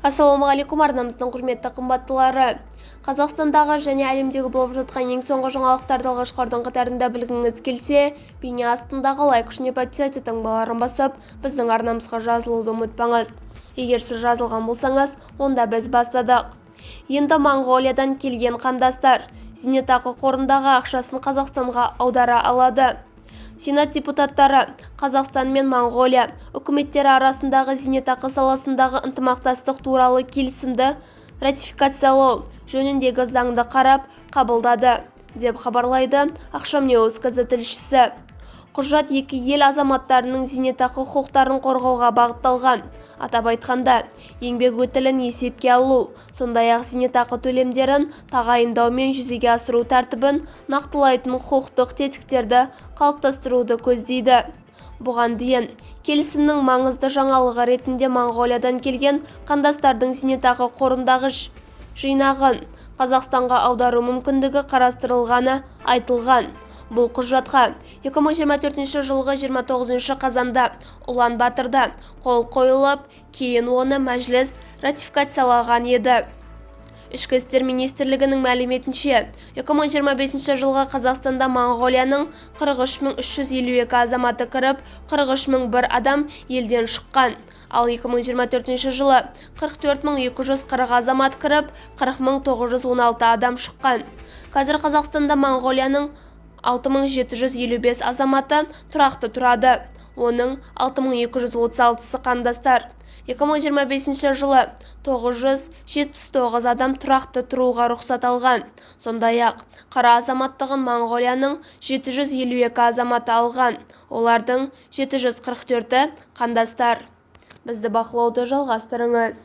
Ассалаумағалейкум, арнамыздың құрметті қымбаттылары. Қазақстандағы және әлемдегі болып жатқан ең соңғы жаңалықтарды алғашқылардың қатарында білгіңіз келсе, бейне астындағы лайк және подписаться таңбаларын басып, біздің арнамызға жазылуды ұмытпаңыз. Егер сіз жазылған болсаңыз, онда біз бастадық. Енді Моңғолиядан келген қандастар зейнетақы қорындағы ақшасын Қазақстанға аудара алады. Сенат депутаттары Қазақстан мен Моңғолия үкіметтері арасындағы зейнетақы саласындағы ынтымақтастық туралы келісімді ратификациялау жөніндегі заңды қарап қабылдады, деп хабарлайды Ақшамнеуз тілшісі. Құжат екі ел азаматтарының зейнетақы құқықтарын қорғауға бағытталған. Атап айтқанда, еңбек өтілін есепке алу, сондай-ақ зейнетақы төлемдерін тағайындау мен жүзеге асыру тәртібін нақтылайтын құқықтық тетіктерді қалыптастыруды көздейді. Бұған дейін келісімнің маңызды жаңалығы ретінде Моңғолиядан келген қандастардың зейнетақы қорындағы жинағын Қазақстанға аудару мүмкіндігі қарастырылғаны айтылған. Бұл құжатқа 2024 жылғы 29 қазанда Улан-Батырда қол қойылып, кейін оны мәжіліс ратификациялаған еді. Ішкі істер министрлігінің мәліметінше, 2025 жылғы Қазақстанда Моңғолияның 43352 азаматы кіріп, 43001 адам елден шыққан. Ал 2024 жылы 44240 азамат кіріп, 40916 адам шыққан. Қазір Қазақстанда Моңғолияның 6755 азаматы тұрақты тұрады. Оның 6236-сы қандастар. 2025 жылы 979 адам тұрақты тұруға рұқсат алған. Сондай-ақ, қара азаматтығын Моңғолияның 752 азаматы алған. Олардың 744-і қандастар. Бізді бақылауды жалғастырыңыз.